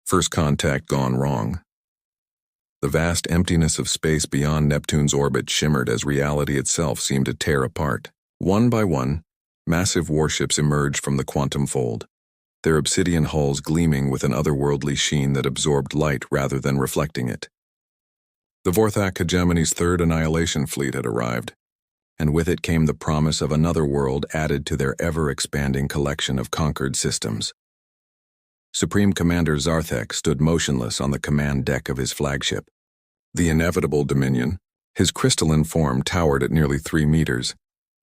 First contact gone wrong. The vast emptiness of space beyond Neptune's orbit shimmered as reality itself seemed to tear apart. One by one, massive warships emerged from the quantum fold, their obsidian hulls gleaming with an otherworldly sheen that absorbed light rather than reflecting it. The Vorthak hegemony's third annihilation fleet had arrived, and with it came the promise of another world added to their ever-expanding collection of conquered systems. Supreme Commander Zarthek stood motionless on the command deck of his flagship. The inevitable Dominion, his crystalline form towered at nearly 3 meters,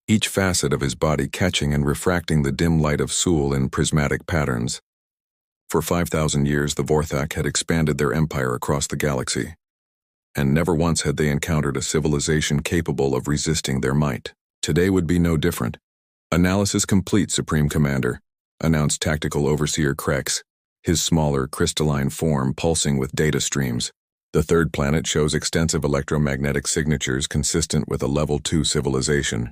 each facet of his body catching and refracting the dim light of Sul in prismatic patterns. For 5,000 years, the Vorthak had expanded their empire across the galaxy, and never once had they encountered a civilization capable of resisting their might. Today would be no different. "Analysis complete, Supreme Commander," announced Tactical Overseer Krex, his smaller, crystalline form pulsing with data streams. The third planet shows extensive electromagnetic signatures consistent with a Level 2 civilization.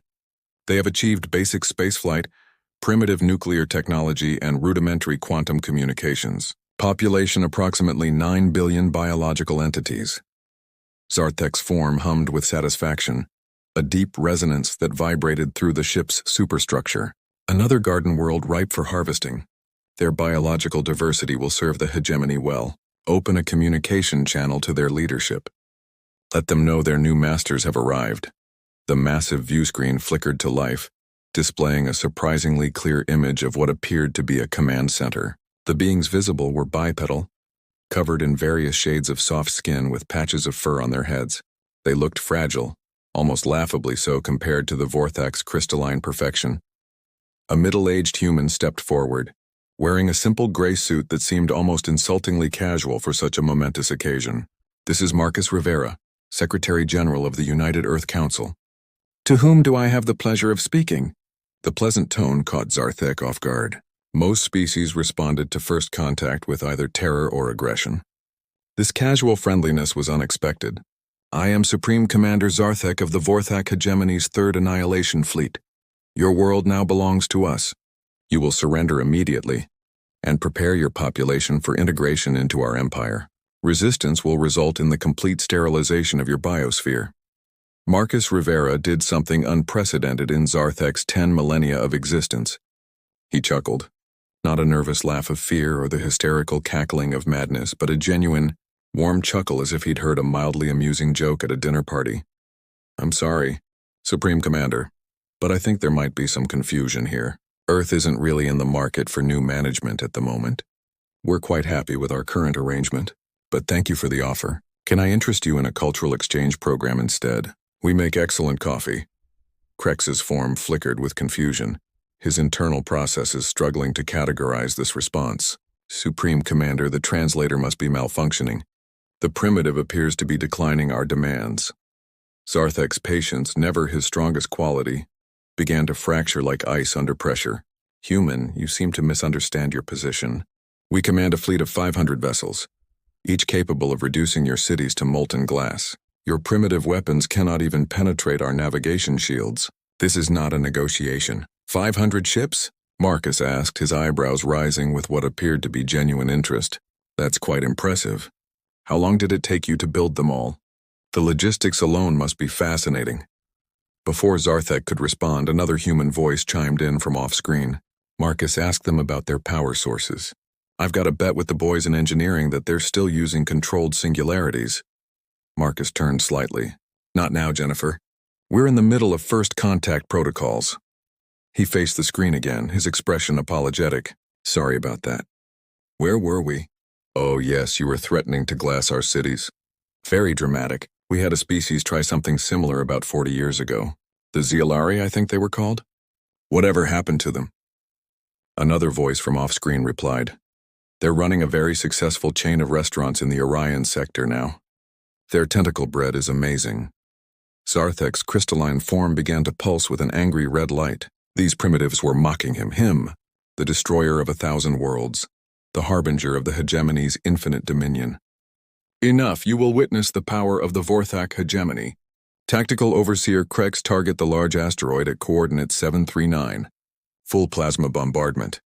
They have achieved basic spaceflight, primitive nuclear technology, and rudimentary quantum communications. Population approximately 9 billion biological entities. Zarthek's form hummed with satisfaction, a deep resonance that vibrated through the ship's superstructure. Another garden world ripe for harvesting. Their biological diversity will serve the hegemony well. Open a communication channel to their leadership. Let them know their new masters have arrived. The massive viewscreen flickered to life, displaying a surprisingly clear image of what appeared to be a command center. The beings visible were bipedal, covered in various shades of soft skin with patches of fur on their heads. They looked fragile, almost laughably so compared to the Vorthak's crystalline perfection. A middle-aged human stepped forward, wearing a simple gray suit that seemed almost insultingly casual for such a momentous occasion. "This is Marcus Rivera, Secretary General of the United Earth Council." "To whom do I have the pleasure of speaking?" The pleasant tone caught Zarthek off guard. Most species responded to first contact with either terror or aggression. This casual friendliness was unexpected. "I am Supreme Commander Zarthek of the Vorthak hegemony's third annihilation fleet. Your world now belongs to us. You will surrender immediately, and prepare your population for integration into our empire. Resistance will result in the complete sterilization of your biosphere." Marcus Rivera did something unprecedented in Zarthek's 10 millennia of existence. He chuckled. Not a nervous laugh of fear or the hysterical cackling of madness, but a genuine, warm chuckle as if he'd heard a mildly amusing joke at a dinner party. "I'm sorry, Supreme Commander, but I think there might be some confusion here. Earth isn't really in the market for new management at the moment. We're quite happy with our current arrangement, but thank you for the offer. Can I interest you in a cultural exchange program instead? We make excellent coffee." Krex's form flickered with confusion, his internal processes struggling to categorize this response. "Supreme Commander, the translator must be malfunctioning. The primitive appears to be declining our demands." Zarthek's patience, never his strongest quality, began to fracture like ice under pressure. "Human, you seem to misunderstand your position. We command a fleet of 500 vessels, each capable of reducing your cities to molten glass. Your primitive weapons cannot even penetrate our navigation shields. This is not a negotiation." 500 ships? Marcus asked, his eyebrows rising with what appeared to be genuine interest. "That's quite impressive. How long did it take you to build them all? The logistics alone must be fascinating." Before Zarthek could respond, another human voice chimed in from off-screen. Marcus asked them about their power sources. "I've got a bet with the boys in engineering that they're still using controlled singularities." Marcus turned slightly. "Not now, Jennifer. We're in the middle of first contact protocols." He faced the screen again, his expression apologetic. "Sorry about that. Where were we? Oh yes, you were threatening to glass our cities. Very dramatic. We had a species try something similar about 40 years ago. The Zeolari, I think they were called? Whatever happened to them?" Another voice from off-screen replied. "They're running a very successful chain of restaurants in the Orion sector now. Their tentacle bread is amazing." Zarthek's crystalline form began to pulse with an angry red light. These primitives were mocking him, the destroyer of 1,000 worlds, the harbinger of the hegemony's infinite dominion. "Enough, you will witness the power of the Vorthak hegemony. Tactical Overseer Krex, target the large asteroid at coordinate 739. Full plasma bombardment."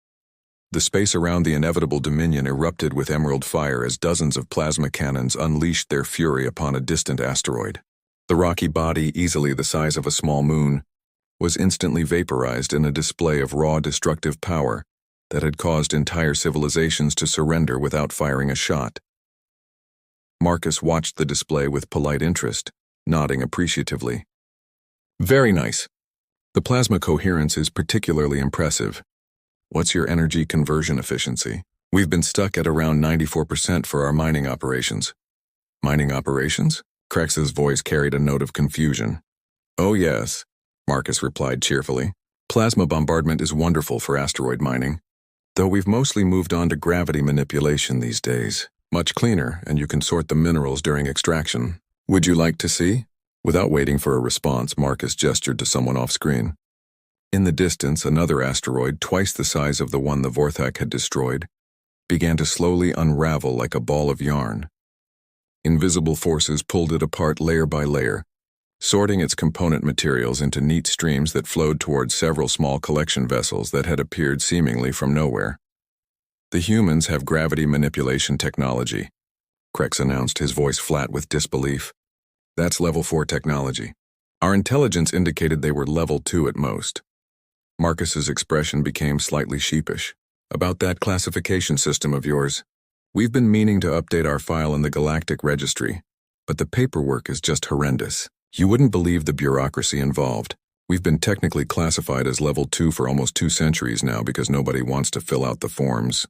The space around the inevitable dominion erupted with emerald fire as dozens of plasma cannons unleashed their fury upon a distant asteroid. The rocky body, easily the size of a small moon, was instantly vaporized in a display of raw destructive power that had caused entire civilizations to surrender without firing a shot. Marcus watched the display with polite interest, nodding appreciatively. Very nice. The plasma coherence is particularly impressive. What's your energy conversion efficiency? We've been stuck at around 94% for our mining operations. Mining operations? Krex's voice carried a note of confusion. Oh yes, Marcus replied cheerfully. Plasma bombardment is wonderful for asteroid mining, though we've mostly moved on to gravity manipulation these days. Much cleaner, and you can sort the minerals during extraction. Would you like to see? Without waiting for a response, Marcus gestured to someone off-screen. In the distance, another asteroid, twice the size of the one the Vorthak had destroyed, began to slowly unravel like a ball of yarn. Invisible forces pulled it apart layer by layer, sorting its component materials into neat streams that flowed towards several small collection vessels that had appeared seemingly from nowhere. The humans have gravity manipulation technology, Krex announced, his voice flat with disbelief. That's level 4 technology. Our intelligence indicated they were level 2 at most. Marcus's expression became slightly sheepish. About that classification system of yours. We've been meaning to update our file in the Galactic Registry, but the paperwork is just horrendous. You wouldn't believe the bureaucracy involved. We've been technically classified as level 2 for almost 2 centuries now because nobody wants to fill out the forms.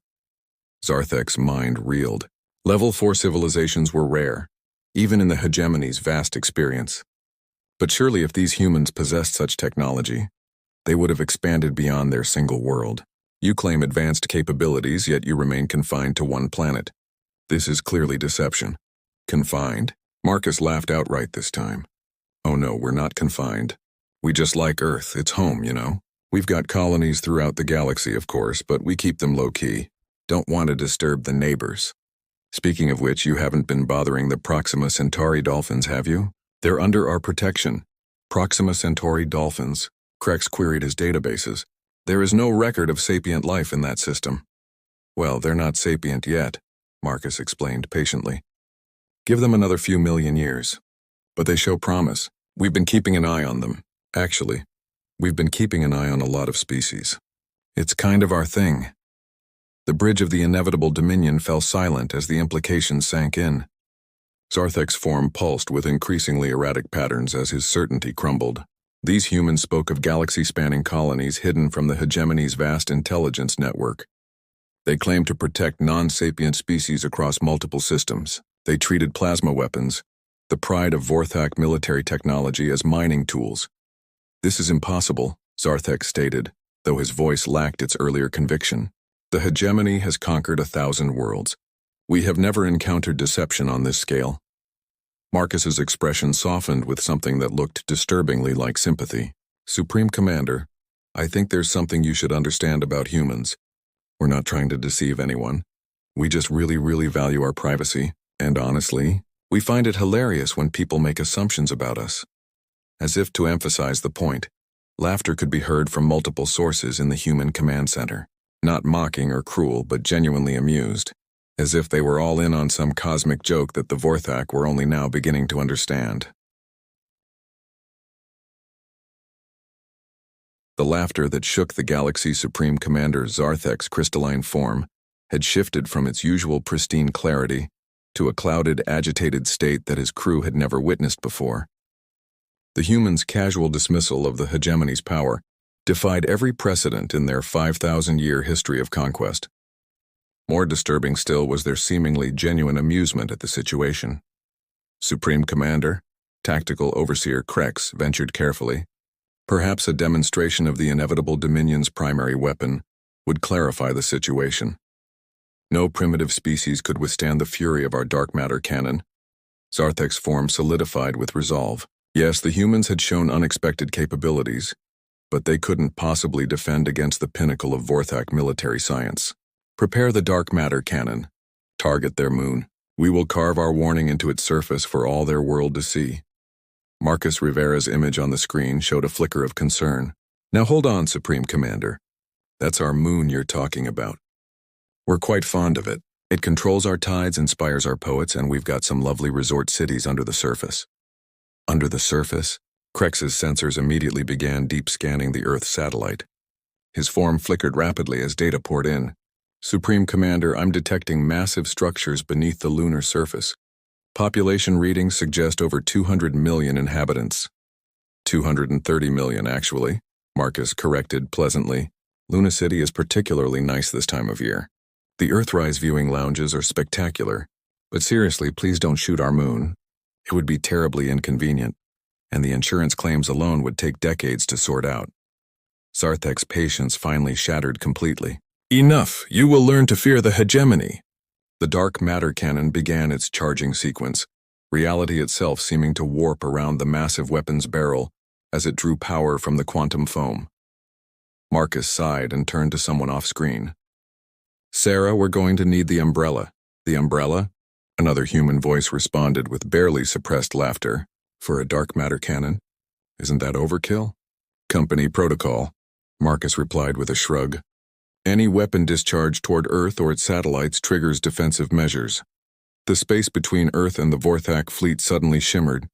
Zarthek's mind reeled. Level 4 civilizations were rare, even in the hegemony's vast experience. But surely if these humans possessed such technology, they would have expanded beyond their single world. You claim advanced capabilities, yet you remain confined to one planet. This is clearly deception. Confined? Marcus laughed outright this time. Oh no, we're not confined. We just like Earth, it's home, you know. We've got colonies throughout the galaxy, of course, but we keep them low-key. Don't want to disturb the neighbors. Speaking of which, you haven't been bothering the Proxima Centauri dolphins, have you? They're under our protection. Proxima Centauri dolphins. Krex queried his databases. There is no record of sapient life in that system. Well, they're not sapient yet, Marcus explained patiently. Give them another few million years. But they show promise. We've been keeping an eye on them. Actually, we've been keeping an eye on a lot of species. It's kind of our thing. The bridge of the inevitable dominion fell silent as the implications sank in. Zarthek's form pulsed with increasingly erratic patterns as his certainty crumbled. These humans spoke of galaxy-spanning colonies hidden from the hegemony's vast intelligence network. They claimed to protect non-sapient species across multiple systems. They treated plasma weapons, the pride of Vorthak military technology, as mining tools. This is impossible, Zarthek stated, though his voice lacked its earlier conviction. The hegemony has conquered 1,000 worlds. We have never encountered deception on this scale. Marcus's expression softened with something that looked disturbingly like sympathy. Supreme Commander, I think there's something you should understand about humans. We're not trying to deceive anyone. We just really value our privacy, and honestly, we find it hilarious when people make assumptions about us. As if to emphasize the point, laughter could be heard from multiple sources in the human command center. Not mocking or cruel, but genuinely amused, as if they were all in on some cosmic joke that the Vorthak were only now beginning to understand. The laughter that shook the galaxy's Supreme Commander Zarthek's crystalline form had shifted from its usual pristine clarity to a clouded, agitated state that his crew had never witnessed before. The humans' casual dismissal of the hegemony's power defied every precedent in their 5,000-year history of conquest. More disturbing still was their seemingly genuine amusement at the situation. Supreme Commander, Tactical Overseer Krex ventured carefully. Perhaps a demonstration of the inevitable Dominion's primary weapon would clarify the situation. No primitive species could withstand the fury of our dark matter cannon. Zarthek's form solidified with resolve. Yes, the humans had shown unexpected capabilities, but they couldn't possibly defend against the pinnacle of Vorthak military science. Prepare the dark matter cannon. Target their moon. We will carve our warning into its surface for all their world to see. Marcus Rivera's image on the screen showed a flicker of concern. Now hold on, Supreme Commander. That's our moon you're talking about. We're quite fond of it. It controls our tides, inspires our poets, and we've got some lovely resort cities under the surface. Under the surface? Krex's sensors immediately began deep scanning the Earth satellite. His form flickered rapidly as data poured in. Supreme Commander, I'm detecting massive structures beneath the lunar surface. Population readings suggest over 200 million inhabitants. 230 million, actually, Marcus corrected pleasantly. Luna City is particularly nice this time of year. The Earthrise viewing lounges are spectacular, but seriously, please don't shoot our moon. It would be terribly inconvenient, and the insurance claims alone would take decades to sort out. Zarthek's patience finally shattered completely. Enough! You will learn to fear the hegemony. The dark matter cannon began its charging sequence, reality itself seeming to warp around the massive weapon's barrel as it drew power from the quantum foam. Marcus sighed and turned to someone off-screen. Sarah, we're going to need the umbrella. The umbrella? Another human voice responded with barely suppressed laughter. For a dark matter cannon? Isn't that overkill? Company protocol, Marcus replied with a shrug. Any weapon discharged toward Earth or its satellites triggers defensive measures. The space between Earth and the Vorthak fleet suddenly shimmered.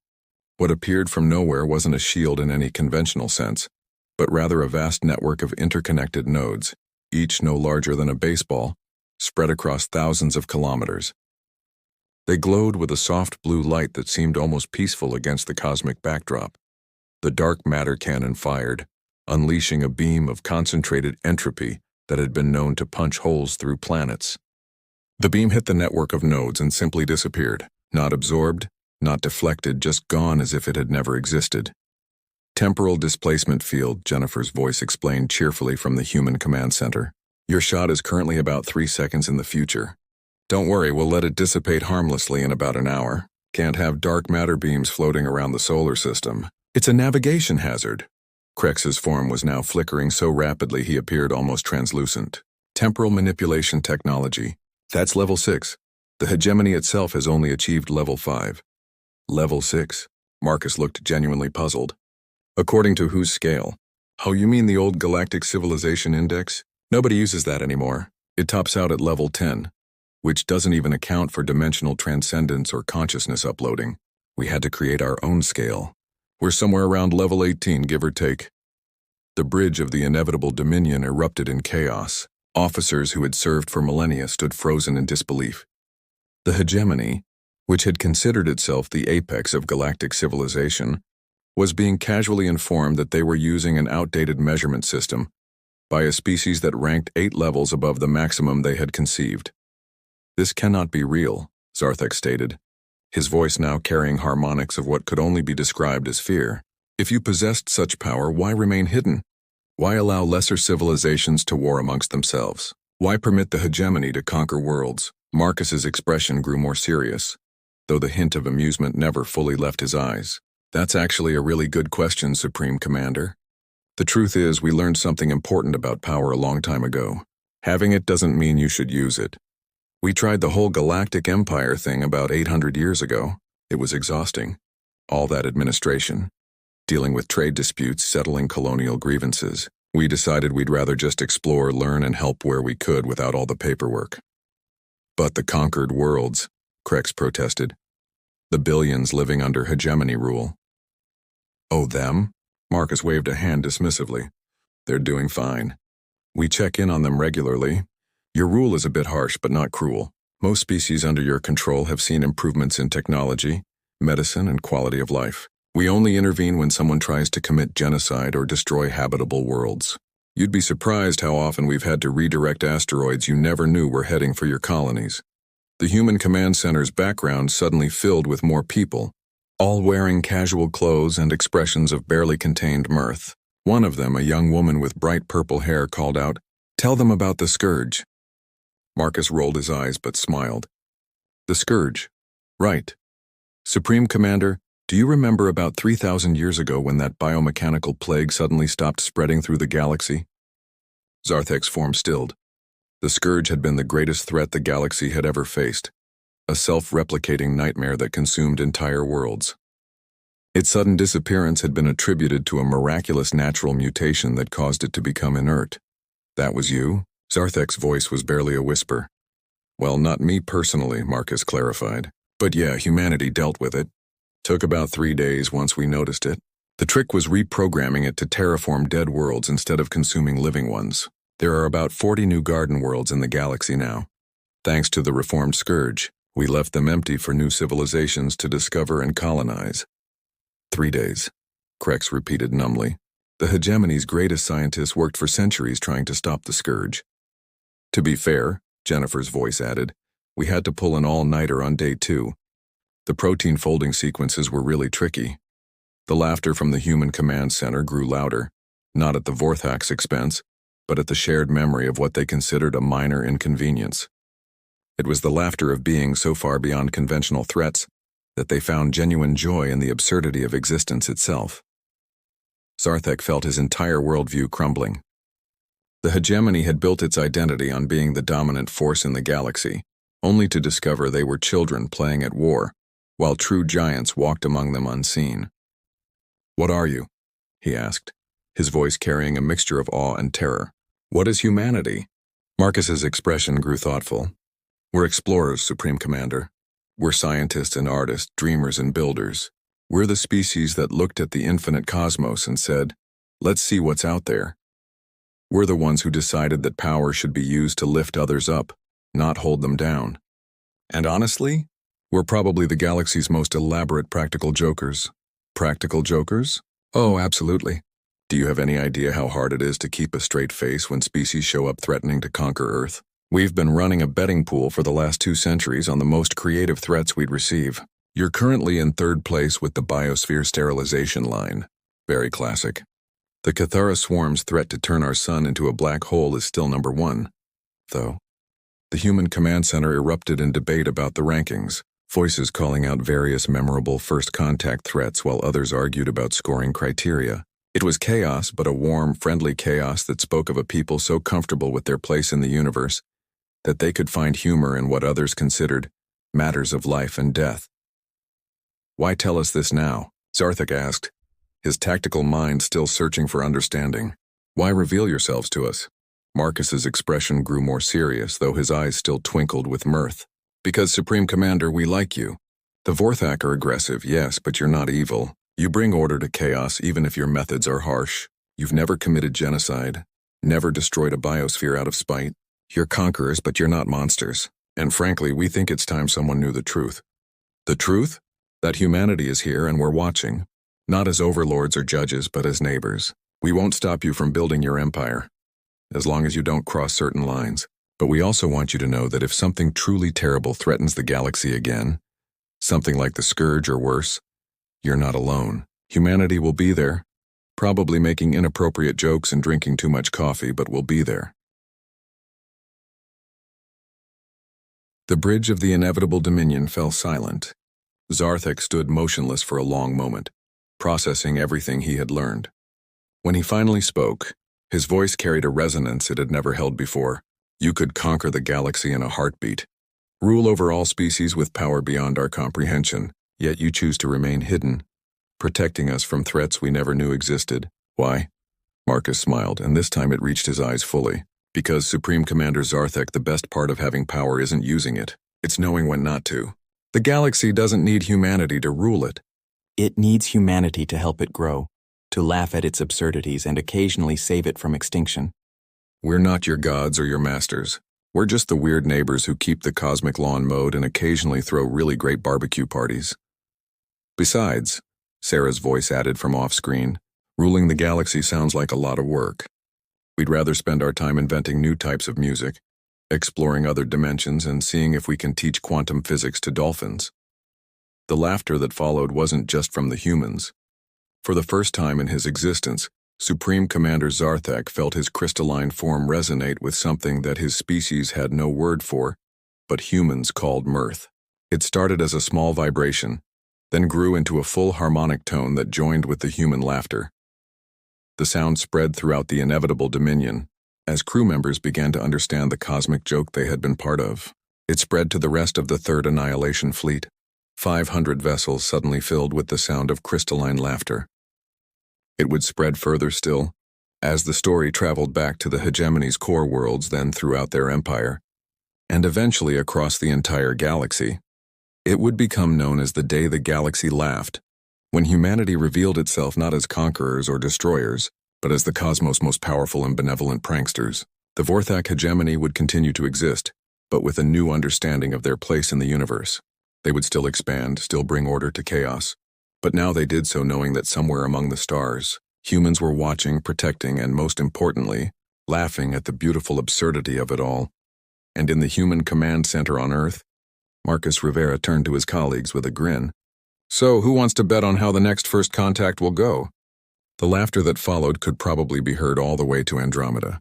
What appeared from nowhere wasn't a shield in any conventional sense, but rather a vast network of interconnected nodes, each no larger than a baseball, spread across thousands of kilometers. They glowed with a soft blue light that seemed almost peaceful against the cosmic backdrop. The dark matter cannon fired, unleashing a beam of concentrated entropy that had been known to punch holes through planets. The beam hit the network of nodes and simply disappeared, not absorbed, not deflected, just gone as if it had never existed. Temporal displacement field, Jennifer's voice explained cheerfully from the human command center. Your shot is currently about 3 seconds in the future. Don't worry, we'll let it dissipate harmlessly in about an hour. Can't have dark matter beams floating around the solar system. It's a navigation hazard. Krex's form was now flickering so rapidly he appeared almost translucent. Temporal manipulation technology. That's level 6. The hegemony itself has only achieved level 5. Level 6? Marcus looked genuinely puzzled. According to whose scale? Oh, you mean the old Galactic Civilization Index? Nobody uses that anymore. It tops out at level 10, which doesn't even account for dimensional transcendence or consciousness uploading. We had to create our own scale. We're somewhere around level 18, give or take. The bridge of the inevitable dominion erupted in chaos. Officers who had served for millennia stood frozen in disbelief. The hegemony, which had considered itself the apex of galactic civilization, was being casually informed that they were using an outdated measurement system by a species that ranked 8 levels above the maximum they had conceived. This cannot be real, Zarthek stated, his voice now carrying harmonics of what could only be described as fear. If you possessed such power, why remain hidden? Why allow lesser civilizations to war amongst themselves? Why permit the hegemony to conquer worlds? Marcus's expression grew more serious, though the hint of amusement never fully left his eyes. That's actually a really good question, Supreme Commander. The truth is, we learned something important about power a long time ago. Having it doesn't mean you should use it. We tried the whole Galactic Empire thing about 800 years ago. It was exhausting. All that administration. Dealing with trade disputes, settling colonial grievances. We decided we'd rather just explore, learn, and help where we could without all the paperwork. But the conquered worlds, Krex protested. The billions living under hegemony rule. Oh, them? Marcus waved a hand dismissively. They're doing fine. We check in on them regularly. Your rule is a bit harsh, but not cruel. Most species under your control have seen improvements in technology, medicine, and quality of life. We only intervene when someone tries to commit genocide or destroy habitable worlds. You'd be surprised how often we've had to redirect asteroids you never knew were heading for your colonies. The human command center's background suddenly filled with more people, all wearing casual clothes and expressions of barely contained mirth. One of them, a young woman with bright purple hair, called out, "Tell them about the Scourge." Marcus rolled his eyes but smiled. The Scourge. Right. Supreme Commander, do you remember about 3,000 years ago when that biomechanical plague suddenly stopped spreading through the galaxy? Zarthek's form stilled. The Scourge had been the greatest threat the galaxy had ever faced, a self-replicating nightmare that consumed entire worlds. Its sudden disappearance had been attributed to a miraculous natural mutation that caused it to become inert. That was you? Zarthek's voice was barely a whisper. Well, not me personally, Marcus clarified. But yeah, humanity dealt with it. Took about 3 days once we noticed it. The trick was reprogramming it to terraform dead worlds instead of consuming living ones. There are about 40 new garden worlds in the galaxy now. Thanks to the reformed Scourge, we left them empty for new civilizations to discover and colonize. 3 days, Krex repeated numbly. The hegemony's greatest scientists worked for centuries trying to stop the Scourge. To be fair, Jennifer's voice added, we had to pull an all-nighter on day 2. The protein folding sequences were really tricky. The laughter from the human command center grew louder, not at the Vorthak's expense, but at the shared memory of what they considered a minor inconvenience. It was the laughter of beings so far beyond conventional threats that they found genuine joy in the absurdity of existence itself. Zarthek felt his entire worldview crumbling. The hegemony had built its identity on being the dominant force in the galaxy, only to discover they were children playing at war, while true giants walked among them unseen. What are you? He asked, his voice carrying a mixture of awe and terror. What is humanity? Marcus's expression grew thoughtful. We're explorers, Supreme Commander. We're scientists and artists, dreamers and builders. We're the species that looked at the infinite cosmos and said, let's see what's out there. We're the ones who decided that power should be used to lift others up, not hold them down. And honestly, we're probably the galaxy's most elaborate practical jokers. Practical jokers? Oh, absolutely. Do you have any idea how hard it is to keep a straight face when species show up threatening to conquer Earth? We've been running a betting pool for the last 2 centuries on the most creative threats we'd receive. You're currently in 3rd place with the biosphere sterilization line. Very classic. The Cathara swarm's threat to turn our sun into a black hole is still number 1, though. The human command center erupted in debate about the rankings, voices calling out various memorable first contact threats while others argued about scoring criteria. It was chaos, but a warm, friendly chaos that spoke of a people so comfortable with their place in the universe that they could find humor in what others considered matters of life and death. Why tell us this now? Zarthek asked, his tactical mind still searching for understanding. Why reveal yourselves to us? Marcus's expression grew more serious, though his eyes still twinkled with mirth. Because, Supreme Commander, we like you. The Vorthak are aggressive, yes, but you're not evil. You bring order to chaos even if your methods are harsh. You've never committed genocide, never destroyed a biosphere out of spite. You're conquerors, but you're not monsters. And frankly, we think it's time someone knew the truth. The truth? That humanity is here and we're watching. Not as overlords or judges, but as neighbors. We won't stop you from building your empire, as long as you don't cross certain lines. But we also want you to know that if something truly terrible threatens the galaxy again, something like the Scourge or worse, you're not alone. Humanity will be there, probably making inappropriate jokes and drinking too much coffee, but we'll be there. The bridge of the inevitable dominion fell silent. Zarthek stood motionless for a long moment, processing everything he had learned. When he finally spoke, his voice carried a resonance it had never held before. You could conquer the galaxy in a heartbeat, rule over all species with power beyond our comprehension, yet you choose to remain hidden, protecting us from threats we never knew existed. Why? Marcus smiled, and this time it reached his eyes fully. Because, Supreme Commander Zarthek, the best part of having power isn't using it. It's knowing when not to. The galaxy doesn't need humanity to rule it. It needs humanity to help it grow, to laugh at its absurdities and occasionally save it from extinction. We're not your gods or your masters. We're just the weird neighbors who keep the cosmic law in mode and occasionally throw really great barbecue parties. Besides, Sarah's voice added from off-screen, ruling the galaxy sounds like a lot of work. We'd rather spend our time inventing new types of music, exploring other dimensions, and seeing if we can teach quantum physics to dolphins. The laughter that followed wasn't just from the humans. For the first time in his existence, Supreme Commander Zarthek felt his crystalline form resonate with something that his species had no word for, but humans called mirth. It started as a small vibration, then grew into a full harmonic tone that joined with the human laughter. The sound spread throughout the inevitable dominion, as crew members began to understand the cosmic joke they had been part of. It spread to the rest of the Third Annihilation Fleet. 500 vessels suddenly filled with the sound of crystalline laughter. It would spread further still, As the story traveled back to the hegemony's core worlds, then throughout their empire, and eventually across the entire galaxy, it would become known as the day the galaxy laughed, when humanity revealed itself not as conquerors or destroyers, but as the cosmos' most powerful and benevolent pranksters. The Vorthak hegemony would continue to exist, but with a new understanding of their place in the universe. They would still expand, still bring order to chaos, but now they did so knowing that somewhere among the stars, humans were watching, protecting, and most importantly, laughing at the beautiful absurdity of it all. And in the human command center on Earth, Marcus Rivera turned to his colleagues with a grin. "So, who wants to bet on how the next first contact will go?" The laughter that followed could probably be heard all the way to Andromeda.